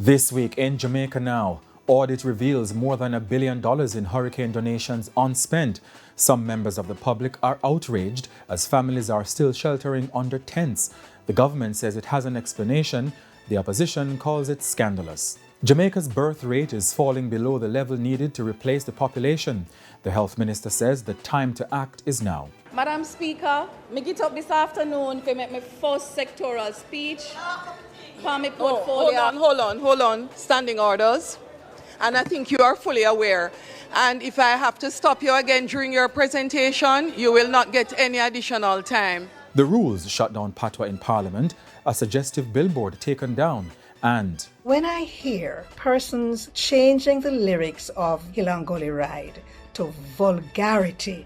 This week in Jamaica Now, audit reveals more than $1 billion in hurricane donations unspent. Some members of the public are outraged as families are still sheltering under tents. The government says it has an explanation. The opposition calls it scandalous. Jamaica's birth rate is falling below the level needed to replace the population. The health minister says the time to act is now. Madam Speaker, I get up this afternoon to make my first sectoral speech. Hold on. Standing orders. And I think you are fully aware. And if I have to stop you again during your presentation, you will not get any additional time. The rules shut down Patois in Parliament, a suggestive billboard taken down, and when I hear persons changing the lyrics of Hilangoli Ride to vulgarity,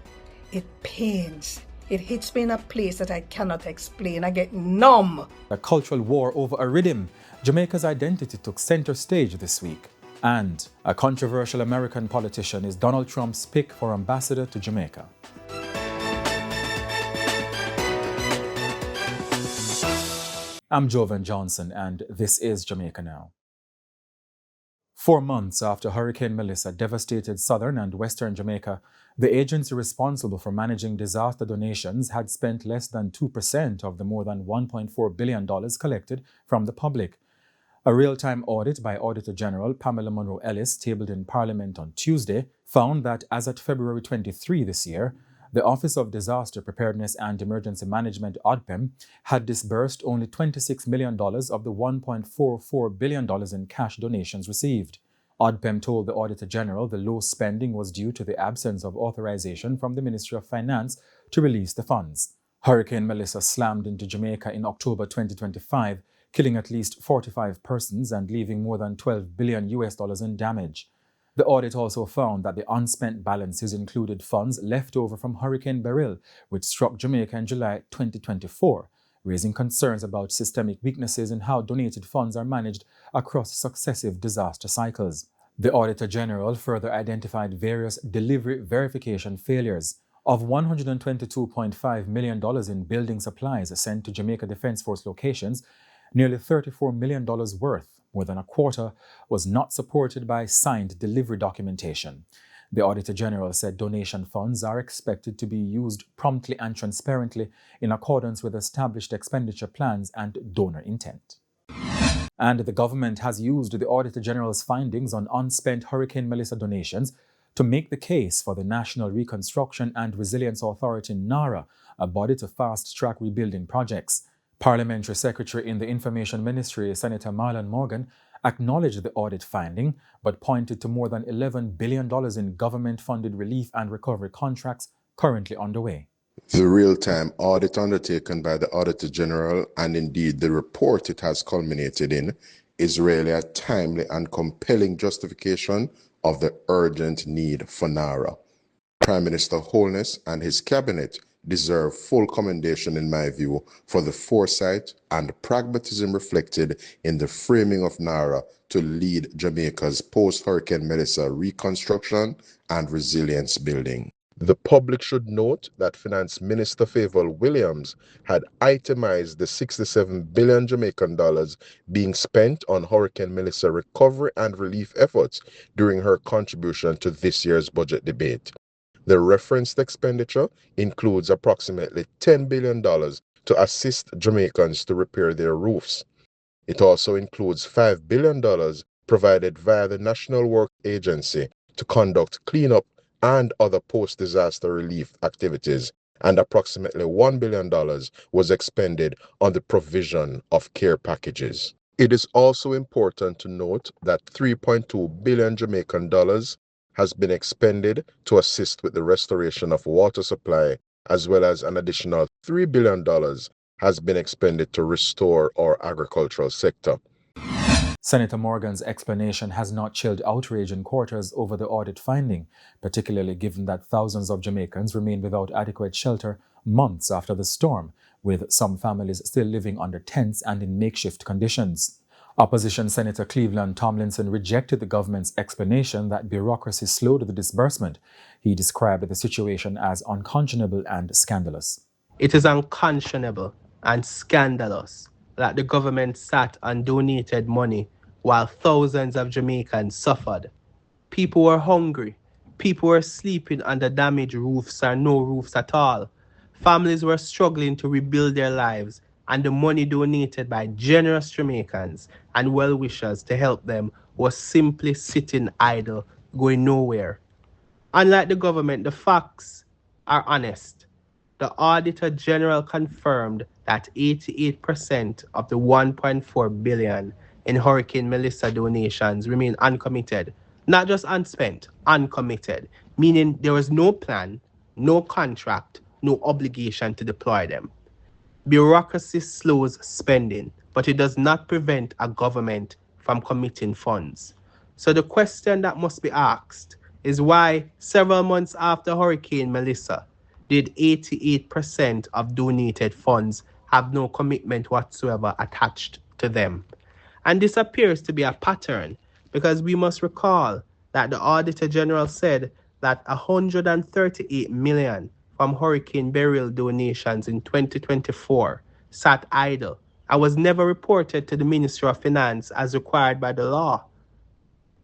it pains. It hits me in a place that I cannot explain. I get numb. A cultural war over a rhythm. Jamaica's identity took center stage this week. And a controversial American politician is Donald Trump's pick for ambassador to Jamaica. I'm Jovan Johnson, and this is Jamaica Now. 4 months after Hurricane Melissa devastated southern and western Jamaica, the agency responsible for managing disaster donations had spent less than 2% of the more than $1.4 billion collected from the public. A real-time audit by Auditor General Pamela Monroe Ellis, tabled in Parliament on Tuesday, found that as at February 23 this year, the Office of Disaster Preparedness and Emergency Management, ODPEM, had disbursed only $26 million of the $1.44 billion in cash donations received. ODPEM told the Auditor General the low spending was due to the absence of authorization from the Ministry of Finance to release the funds. Hurricane Melissa slammed into Jamaica in October 2025, killing at least 45 persons and leaving more than $12 billion in damage. The audit also found that the unspent balances included funds left over from Hurricane Beryl, which struck Jamaica in July 2024, raising concerns about systemic weaknesses in how donated funds are managed across successive disaster cycles. The Auditor General further identified various delivery verification failures. Of $122.5 million in building supplies sent to Jamaica Defence Force locations, nearly $34 million worth, more than a quarter, was not supported by signed delivery documentation. The Auditor General said donation funds are expected to be used promptly and transparently in accordance with established expenditure plans and donor intent. And the government has used the Auditor General's findings on unspent Hurricane Melissa donations to make the case for the National Reconstruction and Resilience Authority, NARA, a body to fast-track rebuilding projects. Parliamentary Secretary in the Information Ministry, Senator Marlon Morgan, acknowledged the audit finding, but pointed to more than $11 billion in government-funded relief and recovery contracts currently underway. The real-time audit undertaken by the Auditor General, and indeed the report it has culminated in, is really a timely and compelling justification of the urgent need for NARA. Prime Minister Holness and his cabinet deserve full commendation, in my view, for the foresight and pragmatism reflected in the framing of NARA to lead Jamaica's post-Hurricane Melissa reconstruction and resilience building. The public should note that Finance Minister Favour Williams had itemized the 67 billion Jamaican dollars being spent on Hurricane Melissa recovery and relief efforts during her contribution to this year's budget debate. The referenced expenditure includes approximately $10 billion to assist Jamaicans to repair their roofs. It also includes $5 billion provided via the National Work Agency to conduct cleanup and other post-disaster relief activities, and approximately $1 billion was expended on the provision of care packages. It is also important to note that 3.2 billion Jamaican dollars has been expended to assist with the restoration of water supply, as well as an additional $3 billion has been expended to restore our agricultural sector. Senator Morgan's explanation has not chilled outrage in quarters over the audit finding, particularly given that thousands of Jamaicans remain without adequate shelter months after the storm, with some families still living under tents and in makeshift conditions. Opposition Senator Cleveland Tomlinson rejected the government's explanation that bureaucracy slowed the disbursement. He described the situation as unconscionable and scandalous. It is unconscionable and scandalous that the government sat and donated money while thousands of Jamaicans suffered. People were hungry. People were sleeping under damaged roofs or no roofs at all. Families were struggling to rebuild their lives, and the money donated by generous Jamaicans and well-wishers to help them was simply sitting idle, going nowhere. Unlike the government, the facts are honest. The Auditor General confirmed that 88% of the $1.4 billion in Hurricane Melissa donations remain uncommitted. Not just unspent, uncommitted, meaning there was no plan, no contract, no obligation to deploy them. Bureaucracy slows spending, but it does not prevent a government from committing funds. So the question that must be asked is why, several months after Hurricane Melissa, did 88% of donated funds have no commitment whatsoever attached to them? And this appears to be a pattern, because we must recall that the Auditor General said that $138 million from hurricane burial donations in 2024 sat idle and was never reported to the Ministry of Finance as required by the law.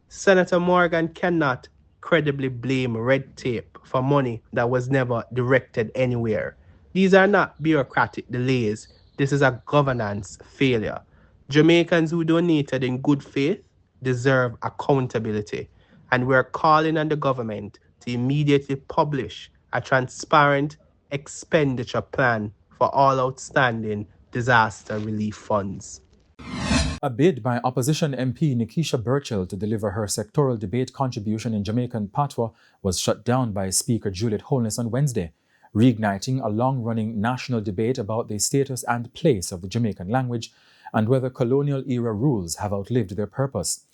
Senator Morgan cannot credibly blame red tape for money that was never directed anywhere. These are not bureaucratic delays. This is a governance failure. Jamaicans who donated in good faith deserve accountability, and we're calling on the government to immediately publish a transparent expenditure plan for all outstanding disaster relief funds. A bid by opposition MP Nikisha Burchell to deliver her sectoral debate contribution in Jamaican patois was shut down by Speaker Juliet Holness on Wednesday, reigniting a long-running national debate about the status and place of the Jamaican language and whether colonial-era rules have outlived their purpose.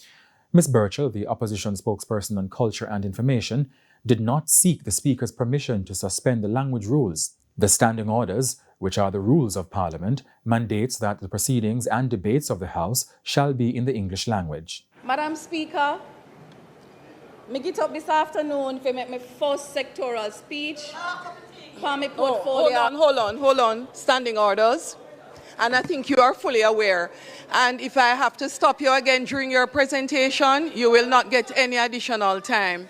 Ms. Burchell, the opposition spokesperson on Culture and Information, did not seek the Speaker's permission to suspend the language rules. The standing orders, which are the rules of Parliament, mandates that the proceedings and debates of the House shall be in the English language. Madam Speaker, I get up this afternoon to make my first sectoral speech for my portfolio. Hold on. Standing orders. And I think you are fully aware. And if I have to stop you again during your presentation, you will not get any additional time.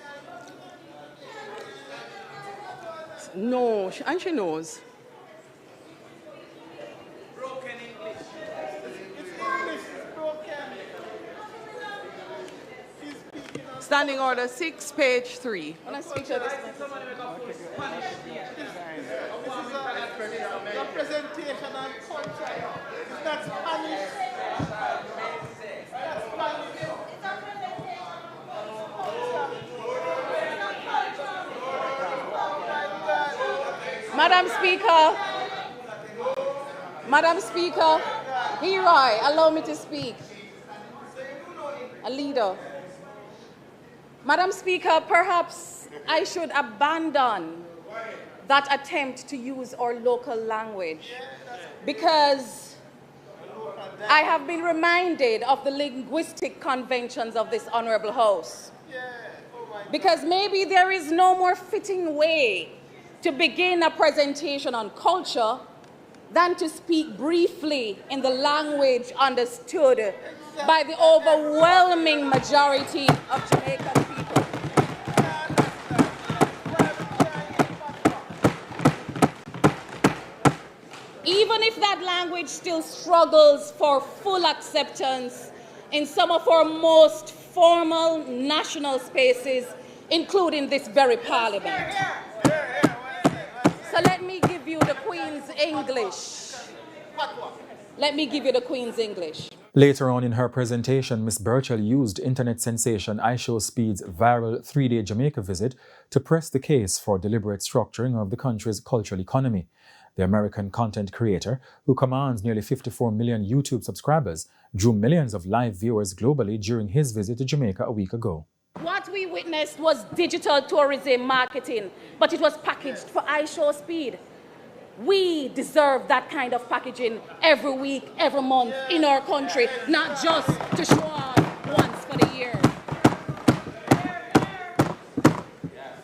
No, and she knows. Broken English. Standing order 6, page 3. When I speak to this, Representation and culture. It's not Spanish. Madam Speaker, here allow me to speak. A leader. Madam Speaker, perhaps I should abandon that attempt to use our local language because I have been reminded of the linguistic conventions of this honorable House. Because maybe there is no more fitting way to begin a presentation on culture than to speak briefly in the language understood by the overwhelming majority of Jamaican people. Even if that language still struggles for full acceptance in some of our most formal national spaces, including this very Parliament. So let me give you the Queen's English. Let me give you the Queen's English. Later on in her presentation, Ms. Burchell used internet sensation iShowSpeed's viral 3-day Jamaica visit to press the case for deliberate structuring of the country's cultural economy. The American content creator, who commands nearly 54 million YouTube subscribers, drew millions of live viewers globally during his visit to Jamaica a week ago. What we witnessed was digital tourism marketing, but it was packaged for iShowSpeed. We deserve that kind of packaging every week, every month in our country, not just to show off once for the year.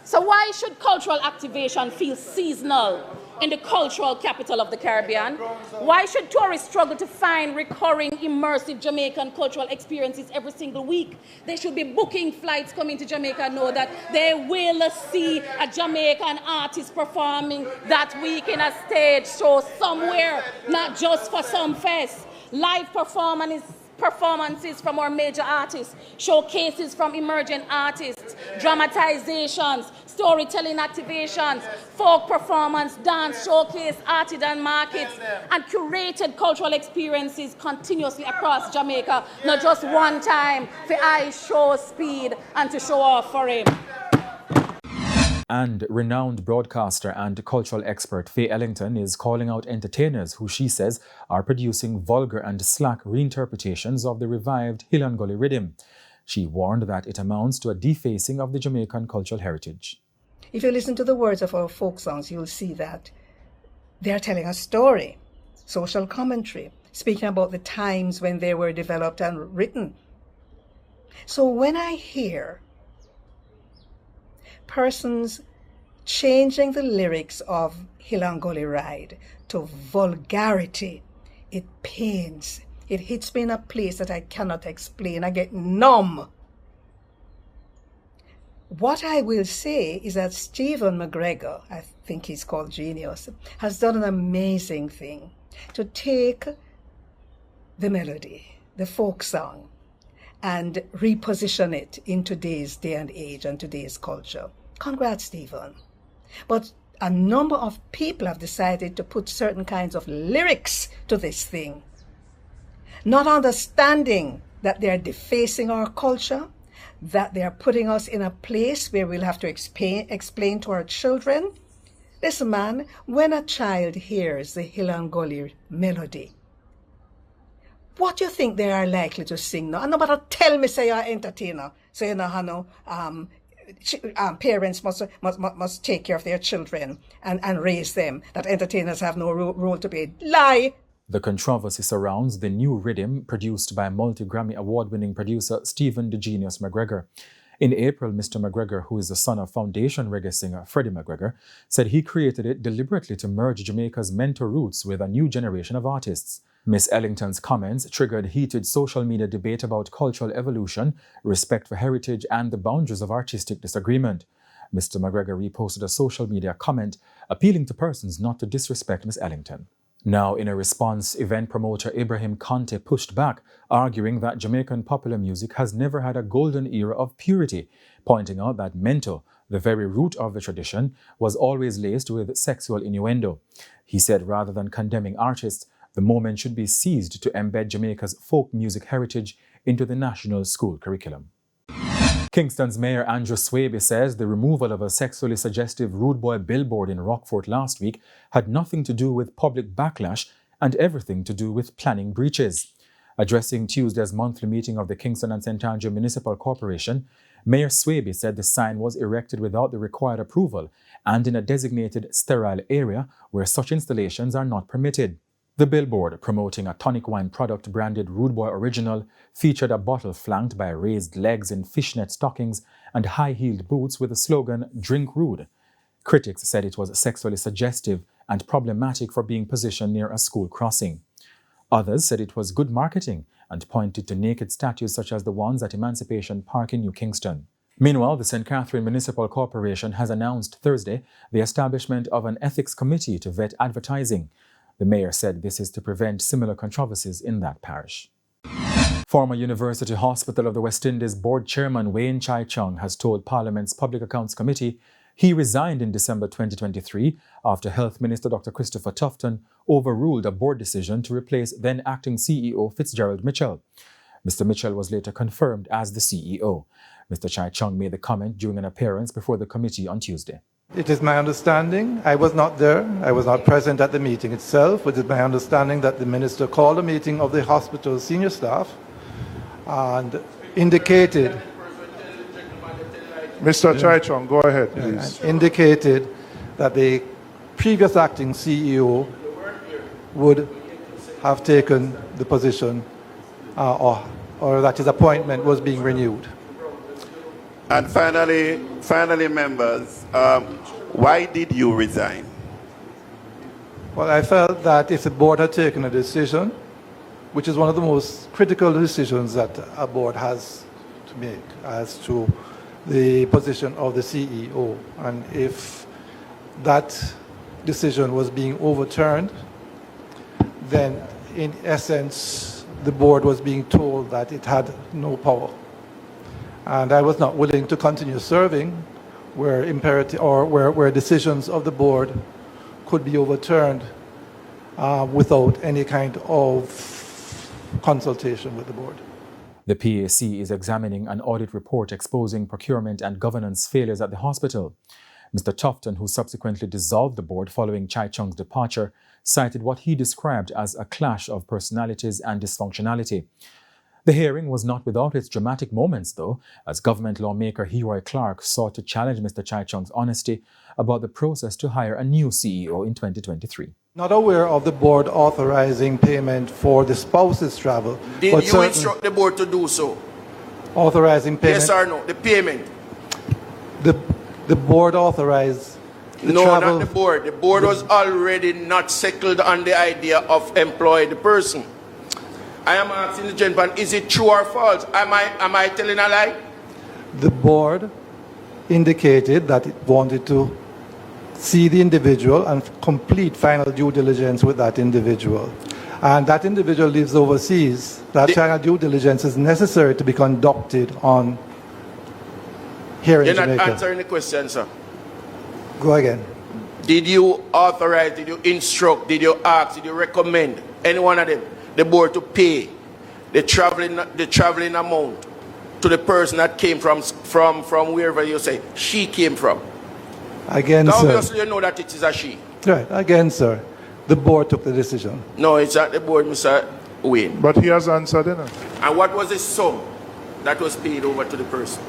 So why should cultural activation feel seasonal in the cultural capital of the Caribbean? Why should tourists struggle to find recurring, immersive Jamaican cultural experiences every single week? They should be booking flights coming to Jamaica, know that they will see a Jamaican artist performing that week in a stage show somewhere, not just for some fest. Live performances from our major artists, showcases from emerging artists, dramatizations, storytelling activations, folk performance, dance, showcase, artisan markets, and curated cultural experiences continuously across Jamaica, not just one time for eye show speed and to show off for him. And renowned broadcaster and cultural expert Faye Ellington is calling out entertainers who she says are producing vulgar and slack reinterpretations of the revived Hill and Gully rhythm. She warned that it amounts to a defacing of the Jamaican cultural heritage. If you listen to the words of our folk songs, you'll see that they are telling a story, social commentary, speaking about the times when they were developed and written. So when I hear persons changing the lyrics of Hill and Gully Ride to vulgarity, it pains. It hits me in a place that I cannot explain. I get numb. What I will say is that Stephen McGregor, I think he's called Genius, has done an amazing thing to take the melody, the folk song, and reposition it in today's day and age and today's culture. Congrats, Stephen. But a number of people have decided to put certain kinds of lyrics to this thing, not understanding that they're defacing our culture, that they're putting us in a place where we'll have to explain to our children. Listen, man, when a child hears the Hill and Gully melody, what do you think they are likely to sing now? And no matter tell me, say you're an entertainer, so you know how parents must take care of their children and raise them, that entertainers have no role to play. Lie! The controversy surrounds the new rhythm produced by multi-Grammy award-winning producer Stephen the Genius McGregor. In April, Mr. McGregor, who is the son of foundation reggae singer Freddie McGregor, said he created it deliberately to merge Jamaica's mental roots with a new generation of artists. Miss Ellington's comments triggered heated social media debate about cultural evolution, respect for heritage, and the boundaries of artistic disagreement. Mr. McGregor reposted a social media comment appealing to persons not to disrespect Miss Ellington. Now, in a response, event promoter Ibrahim Conte pushed back, arguing that Jamaican popular music has never had a golden era of purity, pointing out that mento, the very root of the tradition, was always laced with sexual innuendo. He said rather than condemning artists, the moment should be seized to embed Jamaica's folk music heritage into the national school curriculum. Kingston's Mayor Andrew Swaby says the removal of a sexually suggestive rude boy billboard in Rockfort last week had nothing to do with public backlash and everything to do with planning breaches. Addressing Tuesday's monthly meeting of the Kingston and St. Andrew Municipal Corporation, Mayor Swaby said the sign was erected without the required approval and in a designated sterile area where such installations are not permitted. The billboard, promoting a tonic wine product branded Rude Boy Original, featured a bottle flanked by raised legs in fishnet stockings and high-heeled boots with the slogan, "Drink Rude." Critics said it was sexually suggestive and problematic for being positioned near a school crossing. Others said it was good marketing and pointed to naked statues such as the ones at Emancipation Park in New Kingston. Meanwhile, the St. Catherine Municipal Corporation has announced Thursday the establishment of an ethics committee to vet advertising. The mayor said this is to prevent similar controversies in that parish. Former University Hospital of the West Indies Board Chairman Wayne Chai Chung has told Parliament's Public Accounts Committee he resigned in December 2023 after Health Minister Dr. Christopher Tufton overruled a board decision to replace then acting CEO Fitzgerald Mitchell. Mr. Mitchell was later confirmed as the CEO. Mr. Chai Chung made the comment during an appearance before the committee on Tuesday. It is my understanding, I was not there, I was not present at the meeting itself, but it is my understanding that the minister called a meeting of the hospital senior staff and indicated... Mr. Chaichong, go ahead, please. Indicated that the previous acting CEO would have taken the position or that his appointment was being renewed. And finally, members, why did you resign? Well, I felt that if the board had taken a decision, which is one of the most critical decisions that a board has to make as to the position of the CEO, and if that decision was being overturned, then in essence, the board was being told that it had no power. And I was not willing to continue serving where imperative or where decisions of the board could be overturned without any kind of consultation with the board. The PAC is examining an audit report exposing procurement and governance failures at the hospital. Mr. Tufton, who subsequently dissolved the board following Chai Chung's departure, cited what he described as a clash of personalities and dysfunctionality. The hearing was not without its dramatic moments, though, as government lawmaker Heroy Clark sought to challenge Mr. Chai Chung's honesty about the process to hire a new CEO in 2023. Not aware of the board authorizing payment for the spouse's travel. Did you instruct the board to do so? Authorizing payment? Yes or no? The payment? The board authorized the no, travel. not the board. The board was already not settled on the idea of employing the person. I am asking the gentleman, is it true or false? Am I telling a lie? The board indicated that it wanted to see the individual and complete final due diligence with that individual. And that individual lives overseas. That final due diligence is necessary to be conducted on here in Jamaica. You're not answering the question, sir. Go again. Did you authorize, did you instruct, did you ask, did you recommend any one of them, the board, to pay the traveling amount to the person that came from wherever you say she came from? Again, now, sir. obviously you know that it is a she. Right. Again, sir. The board took the decision. No, it's not the board, Mr. Wayne. But he has answered, innit? And what was the sum that was paid over to the person?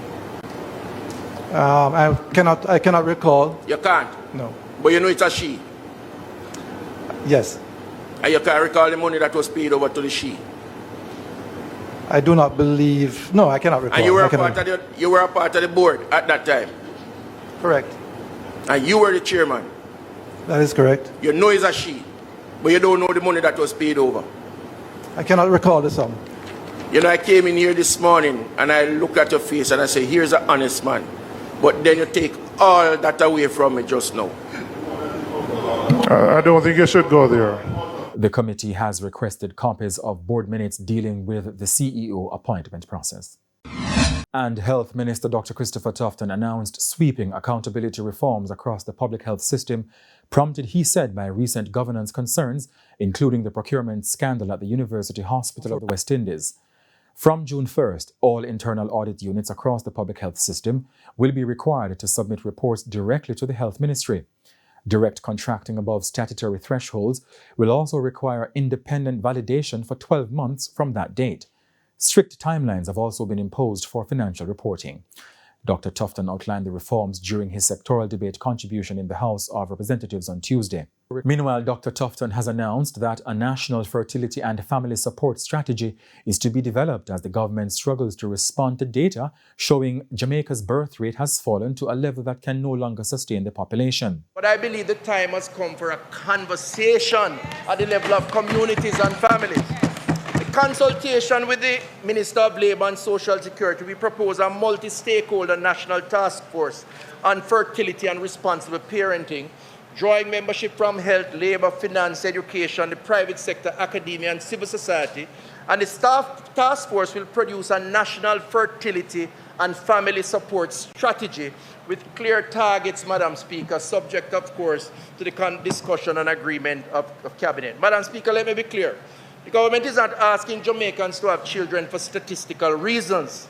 I cannot recall. You can't? No. But you know it's a she? Yes. And you can't recall the money that was paid over to the she? I do not believe. No, I cannot recall. And you were a part of the board at that time? Correct. And you were the chairman? That is correct. You know it's a she, but you don't know the money that was paid over? I cannot recall the sum. You know, I came in here this morning and I look at your face and I say, here's an honest man. But then you take all that away from me just now. I don't think you should go there. The committee has requested copies of board minutes dealing with the CEO appointment process. And Health Minister Dr. Christopher Tufton announced sweeping accountability reforms across the public health system, prompted, he said, by recent governance concerns, including the procurement scandal at the University Hospital of the West Indies. From June 1st, all internal audit units across the public health system will be required to submit reports directly to the Health Ministry. Direct contracting above statutory thresholds will also require independent validation for 12 months from that date. Strict timelines have also been imposed for financial reporting. Dr. Tufton outlined the reforms during his sectoral debate contribution in the House of Representatives on Tuesday. Meanwhile, Dr. Tufton has announced that a national fertility and family support strategy is to be developed as the government struggles to respond to data showing Jamaica's birth rate has fallen to a level that can no longer sustain the population. But I believe the time has come for a conversation at the level of communities and families. Consultation with the Minister of Labour and Social Security, we propose a multi-stakeholder national task force on fertility and responsible parenting, drawing membership from health, labour, finance, education, the private sector, academia and civil society. And the task force will produce a national fertility and family support strategy with clear targets, Madam Speaker, subject, of course, to the discussion and agreement of Cabinet. Madam Speaker, let me be clear. The government is not asking Jamaicans to have children for statistical reasons.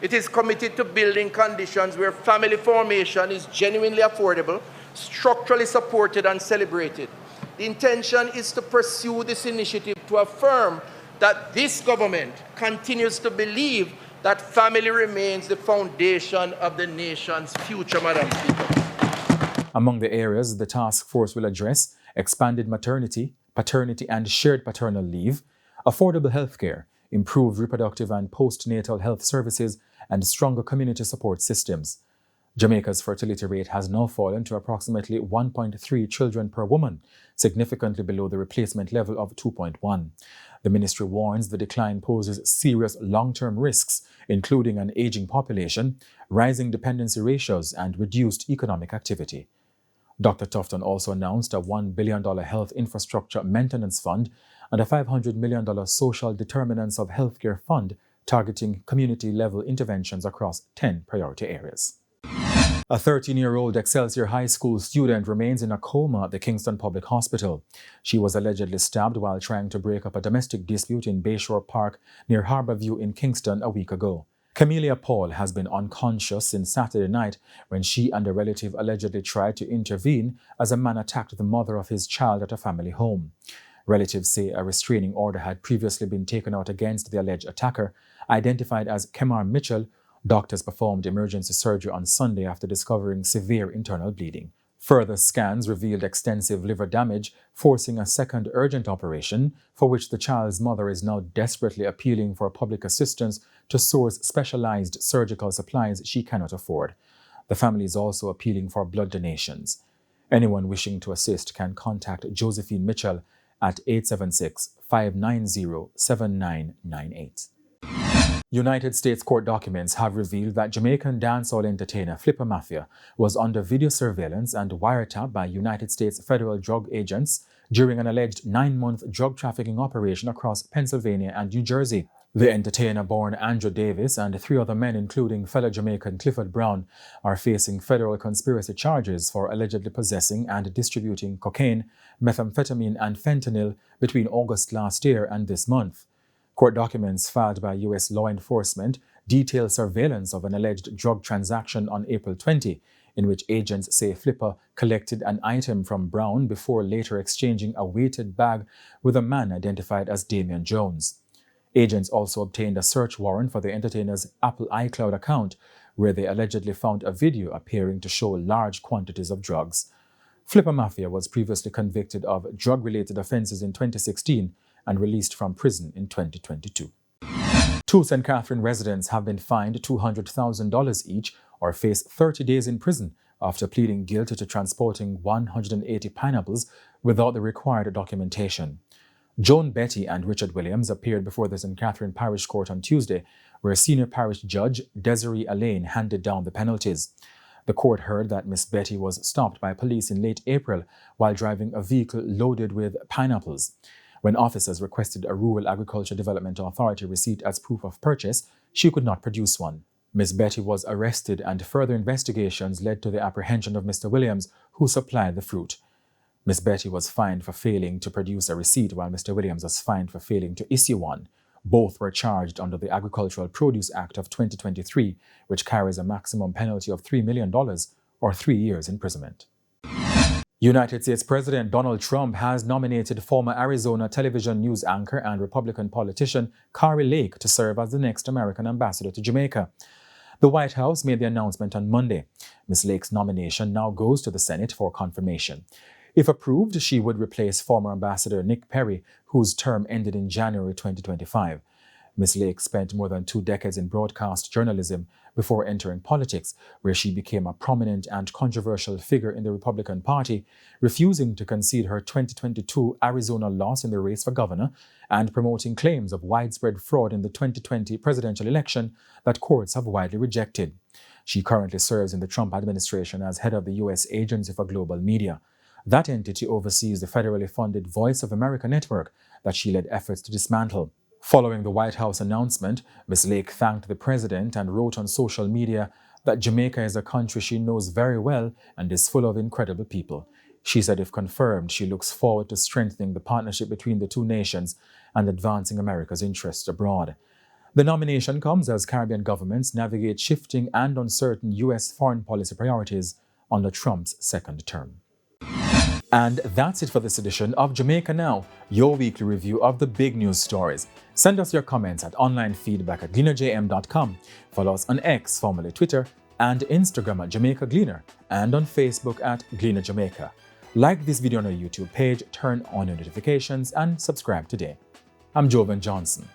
It is committed to building conditions where family formation is genuinely affordable, structurally supported and celebrated. The intention is to pursue this initiative to affirm that this government continues to believe that family remains the foundation of the nation's future, Madam Speaker. Among the areas the task force will address: expanded maternity, paternity and shared paternal leave, affordable healthcare, improved reproductive and postnatal health services, and stronger community support systems. Jamaica's fertility rate has now fallen to approximately 1.3 children per woman, significantly below the replacement level of 2.1. The ministry warns the decline poses serious long-term risks, including an aging population, rising dependency ratios, and reduced economic activity. Dr. Tufton also announced a $1 billion health infrastructure maintenance fund and a $500 million social determinants of healthcare fund targeting community-level interventions across 10 priority areas. A 13-year-old Excelsior High School student remains in a coma at the Kingston Public Hospital. She was allegedly stabbed while trying to break up a domestic dispute in Bayshore Park near Harborview in Kingston a week ago. Camelia Paul has been unconscious since Saturday night when she and a relative allegedly tried to intervene as a man attacked the mother of his child at a family home. Relatives say a restraining order had previously been taken out against the alleged attacker, identified as Kemar Mitchell. Doctors performed emergency surgery on Sunday after discovering severe internal bleeding. Further scans revealed extensive liver damage, forcing a second urgent operation, for which the child's mother is now desperately appealing for public assistance to source specialized surgical supplies she cannot afford. The family is also appealing for blood donations. Anyone wishing to assist can contact Josephine Mitchell at 876-590-7998. United States court documents have revealed that Jamaican dancehall entertainer Flipper Mafia was under video surveillance and wiretap by United States federal drug agents during an alleged 9-month drug trafficking operation across Pennsylvania and New Jersey. The entertainer, born Andrew Davis, and 3 other men, including fellow Jamaican Clifford Brown, are facing federal conspiracy charges for allegedly possessing and distributing cocaine, methamphetamine, and fentanyl between August last year and this month. Court documents filed by U.S. law enforcement detail surveillance of an alleged drug transaction on April 20, in which agents say Flipper collected an item from Brown before later exchanging a weighted bag with a man identified as Damian Jones. Agents also obtained a search warrant for the entertainer's Apple iCloud account, where they allegedly found a video appearing to show large quantities of drugs. Flipper Mafia was previously convicted of drug-related offenses in 2016 and released from prison in 2022. 2 St. Catherine residents have been fined $200,000 each or face 30 days in prison after pleading guilty to transporting 180 pineapples without the required documentation. Joan Betty and Richard Williams appeared before the St. Catherine Parish Court on Tuesday, where Senior Parish Judge Desiree Allain handed down the penalties. The court heard that Miss Betty was stopped by police in late April while driving a vehicle loaded with pineapples. When officers requested a Rural Agriculture Development Authority receipt as proof of purchase, she could not produce one. Miss Betty was arrested and further investigations led to the apprehension of Mr. Williams, who supplied the fruit. Miss Betty was fined for failing to produce a receipt, while Mr. Williams was fined for failing to issue one. Both were charged under the Agricultural Produce Act of 2023, which carries a maximum penalty of $3 million or 3 years imprisonment. United States President Donald Trump has nominated former Arizona television news anchor and Republican politician Kari Lake to serve as the next American ambassador to Jamaica. The White House made the announcement on Monday. Ms. Lake's nomination now goes to the Senate for confirmation. If approved, she would replace former Ambassador Nick Perry, whose term ended in January 2025. Ms. Lake spent more than 2 decades in broadcast journalism before entering politics, where she became a prominent and controversial figure in the Republican Party, refusing to concede her 2022 Arizona loss in the race for governor and promoting claims of widespread fraud in the 2020 presidential election that courts have widely rejected. She currently serves in the Trump administration as head of the U.S. Agency for Global Media. That entity oversees the federally funded Voice of America network that she led efforts to dismantle. Following the White House announcement, Ms. Lake thanked the president and wrote on social media that Jamaica is a country she knows very well and is full of incredible people. She said if confirmed, she looks forward to strengthening the partnership between the 2 nations and advancing America's interests abroad. The nomination comes as Caribbean governments navigate shifting and uncertain U.S. foreign policy priorities under Trump's 2nd term. And that's it for this edition of Jamaica Now, your weekly review of the big news stories. Send us your comments at onlinefeedback@gleanerjm.com. Follow us on X, formerly Twitter, and Instagram at Jamaica Gleaner, and on Facebook at Gleaner Jamaica. Like this video on our YouTube page, turn on your notifications, and subscribe today. I'm Jovan Johnson.